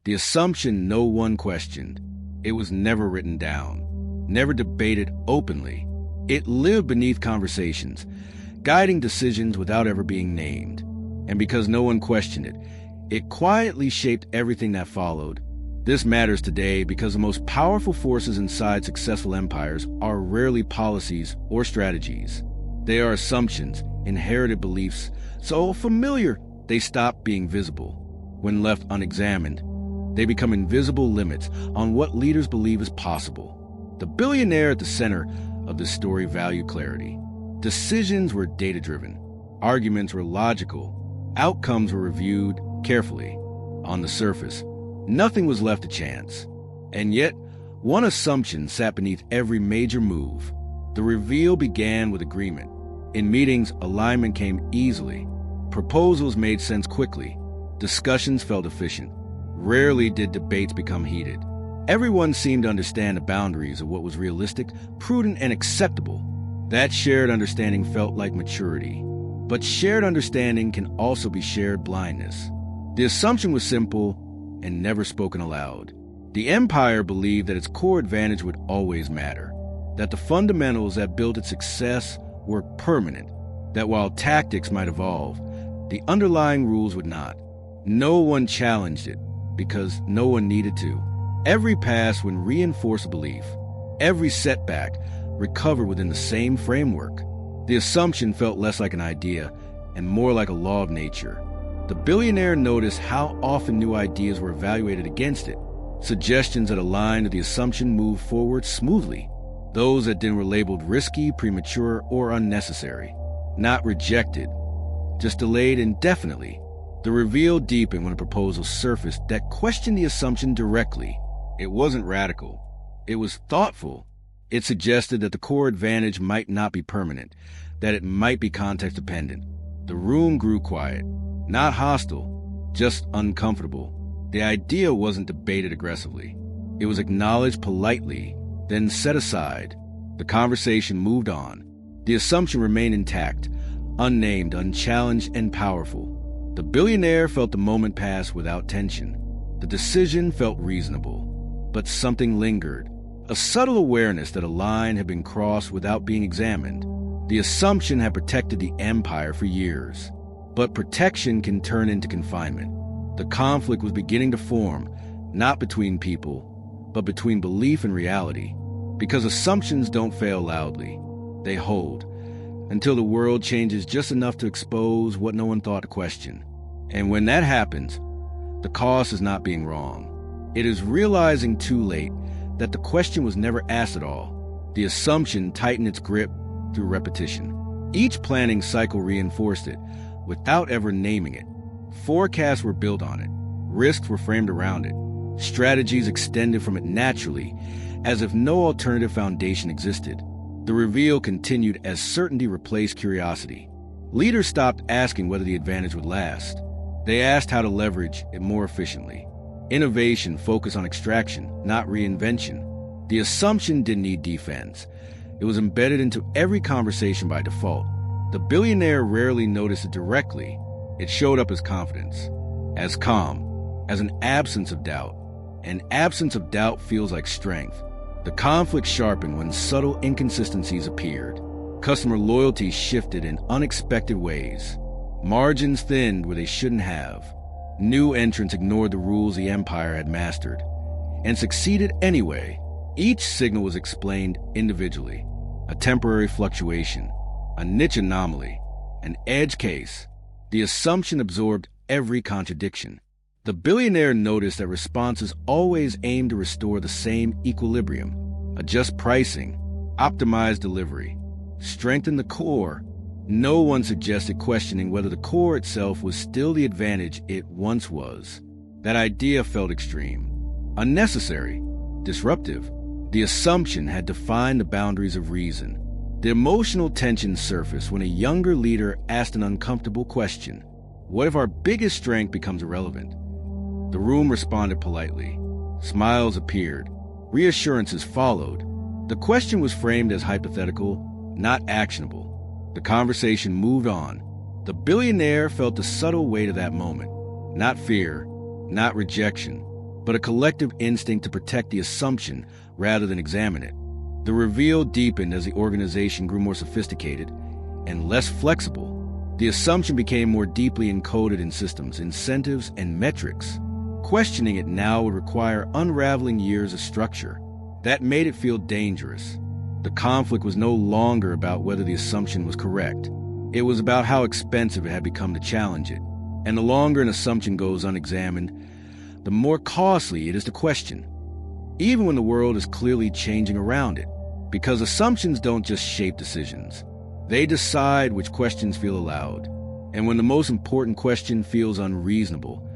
The assumption no one questioned. It was never written down, never debated openly. It lived beneath conversations, guiding decisions without ever being named. And because no one questioned it, it quietly shaped everything that followed. This matters today because the most powerful forces inside successful empires are rarely policies or strategies. They are assumptions, inherited beliefs, so familiar they stop being visible. When left unexamined, they become invisible limits on what leaders believe is possible. The billionaire at the center of this story valued clarity. Decisions were data-driven. Arguments were logical. Outcomes were reviewed carefully. On the surface, nothing was left to chance. And yet, one assumption sat beneath every major move. The reveal began with agreement. In meetings, alignment came easily. Proposals made sense quickly. Discussions felt efficient. Rarely did debates become heated. Everyone seemed to understand the boundaries of what was realistic, prudent, and acceptable. That shared understanding felt like maturity. But shared understanding can also be shared blindness. The assumption was simple and never spoken aloud. The empire believed that its core advantage would always matter, that the fundamentals that built its success were permanent, that while tactics might evolve, the underlying rules would not. No one challenged it because no one needed to. Every pass would reinforce a belief. Every setback recovered within the same framework. The assumption felt less like an idea and more like a law of nature. The billionaire noticed how often new ideas were evaluated against it. Suggestions that aligned with the assumption moved forward smoothly. Those that didn't were labeled risky, premature, or unnecessary. Not rejected, just delayed indefinitely. The reveal deepened when a proposal surfaced that questioned the assumption directly. It wasn't radical. It was thoughtful. It suggested that the core advantage might not be permanent, that it might be context-dependent. The room grew quiet. Not hostile, just uncomfortable. The idea wasn't debated aggressively. It was acknowledged politely, then set aside. The conversation moved on. The assumption remained intact, unnamed, unchallenged, and powerful. The billionaire felt the moment pass without tension. The decision felt reasonable, but something lingered. A subtle awareness that a line had been crossed without being examined. The assumption had protected the empire for years. But protection can turn into confinement. The conflict was beginning to form, not between people, but between belief and reality. Because assumptions don't fail loudly. They hold, until the world changes just enough to expose what no one thought to question. And when that happens, the cost is not being wrong. It is realizing too late that the question was never asked at all. The assumption tightened its grip through repetition. Each planning cycle reinforced it, without ever naming it. Forecasts were built on it. Risks were framed around it. Strategies extended from it naturally, as if no alternative foundation existed. The reveal continued as certainty replaced curiosity. Leaders stopped asking whether the advantage would last. They asked how to leverage it more efficiently. Innovation focused on extraction, not reinvention. The assumption didn't need defense. It was embedded into every conversation by default. The billionaire rarely noticed it directly. It showed up as confidence, as calm, as an absence of doubt. An absence of doubt feels like strength. The conflict sharpened when subtle inconsistencies appeared. Customer loyalty shifted in unexpected ways. Margins thinned where they shouldn't have. New entrants ignored the rules the empire had mastered, and succeeded anyway. Each signal was explained individually. A temporary fluctuation, a niche anomaly, an edge case. The assumption absorbed every contradiction. The billionaire noticed that responses always aimed to restore the same equilibrium. Adjust pricing, optimize delivery, strengthen the core. No one suggested questioning whether the core itself was still the advantage it once was. That idea felt extreme, unnecessary, disruptive. The assumption had defined the boundaries of reason. The emotional tension surfaced when a younger leader asked an uncomfortable question. What if our biggest strength becomes irrelevant? The room responded politely. Smiles appeared. Reassurances followed. The question was framed as hypothetical, not actionable. The conversation moved on. The billionaire felt the subtle weight of that moment. Not fear, not rejection, but a collective instinct to protect the assumption rather than examine it. The reveal deepened as the organization grew more sophisticated and less flexible. The assumption became more deeply encoded in systems, incentives, and metrics. Questioning it now would require unraveling years of structure. That made it feel dangerous. The conflict was no longer about whether the assumption was correct. It was about how expensive it had become to challenge it. And the longer an assumption goes unexamined, the more costly it is to question, even when the world is clearly changing around it. Because assumptions don't just shape decisions. They decide which questions feel allowed. And when the most important question feels unreasonable,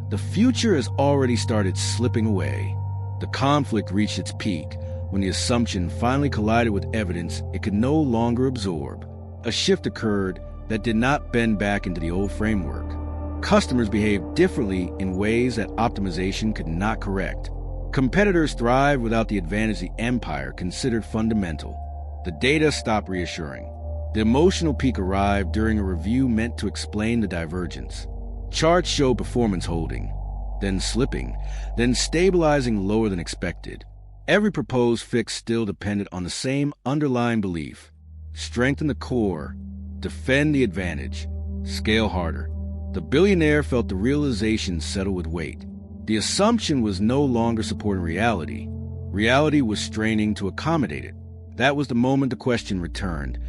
the future has already started slipping away. The conflict reached its peak when the assumption finally collided with evidence it could no longer absorb. A shift occurred that did not bend back into the old framework. Customers behaved differently in ways that optimization could not correct. Competitors thrived without the advantage the empire considered fundamental. The data stopped reassuring. The emotional peak arrived during a review meant to explain the divergence. Charts showed performance holding, then slipping, then stabilizing lower than expected. Every proposed fix still depended on the same underlying belief: strengthen the core, defend the advantage, scale harder. The billionaire felt the realization settle with weight. The assumption was no longer supporting reality. Reality was straining to accommodate it. That was the moment the question returned,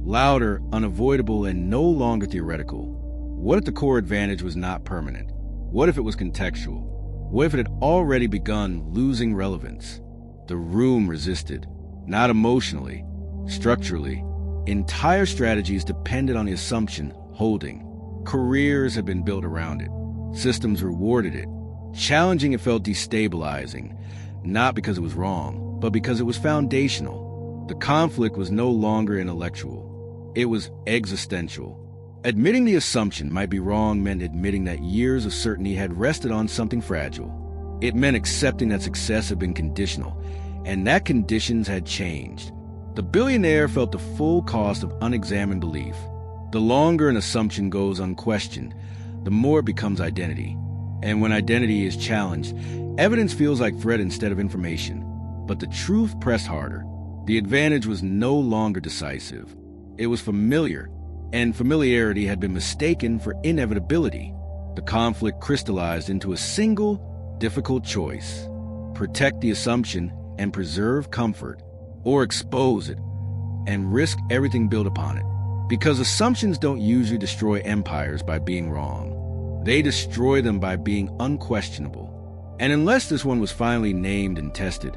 louder, unavoidable, and no longer theoretical. What if the core advantage was not permanent? What if it was contextual? What if it had already begun losing relevance? The room resisted, not emotionally, structurally. Entire strategies depended on the assumption holding. Careers had been built around it. Systems rewarded it. Challenging it felt destabilizing, not because it was wrong, but because it was foundational. The conflict was no longer intellectual. It was existential. Admitting the assumption might be wrong meant admitting that years of certainty had rested on something fragile. It meant accepting that success had been conditional, and that conditions had changed. The billionaire felt the full cost of unexamined belief. The longer an assumption goes unquestioned, the more it becomes identity. And when identity is challenged, evidence feels like threat instead of information. But the truth pressed harder. The advantage was no longer decisive. It was familiar, and familiarity had been mistaken for inevitability. The conflict crystallized into a single, difficult choice: protect the assumption and preserve comfort, or expose it and risk everything built upon it. Because assumptions don't usually destroy empires by being wrong. They destroy them by being unquestionable. And unless this one was finally named and tested,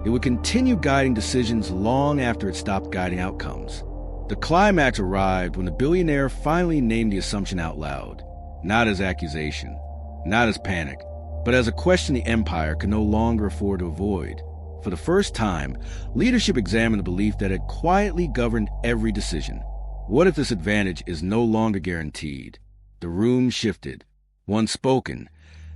it would continue guiding decisions long after it stopped guiding outcomes. The climax arrived when the billionaire finally named the assumption out loud, not as accusation, not as panic, but as a question the empire could no longer afford to avoid. For the first time, leadership examined the belief that had quietly governed every decision. What if this advantage is no longer guaranteed? The room shifted. Once spoken,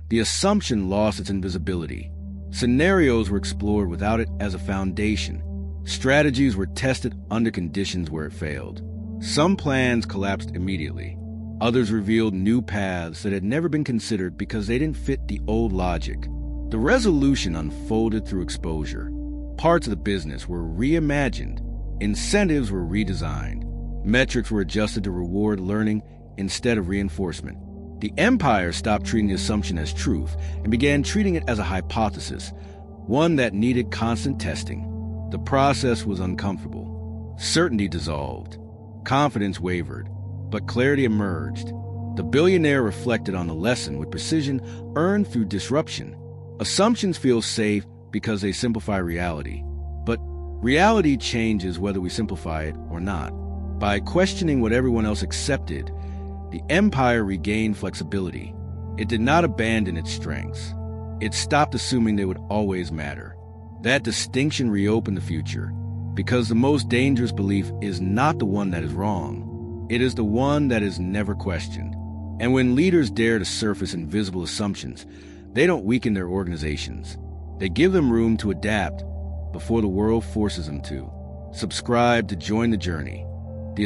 the assumption lost its invisibility. Scenarios were explored without it as a foundation. Strategies were tested under conditions where it failed. Some plans collapsed immediately. Others revealed new paths that had never been considered because they didn't fit the old logic. The resolution unfolded through exposure. Parts of the business were reimagined. Incentives were redesigned. Metrics were adjusted to reward learning instead of reinforcement. The empire stopped treating the assumption as truth and began treating it as a hypothesis, one that needed constant testing. The process was uncomfortable. Certainty dissolved. Confidence wavered, but clarity emerged. The billionaire reflected on the lesson with precision earned through disruption. Assumptions feel safe because they simplify reality, but reality changes whether we simplify it or not. By questioning what everyone else accepted, the empire regained flexibility. It did not abandon its strengths. It stopped assuming they would always matter. That distinction reopened the future, because the most dangerous belief is not the one that is wrong. It is the one that is never questioned. And when leaders dare to surface invisible assumptions, they don't weaken their organizations. They give them room to adapt before the world forces them to. Subscribe to join the journey. The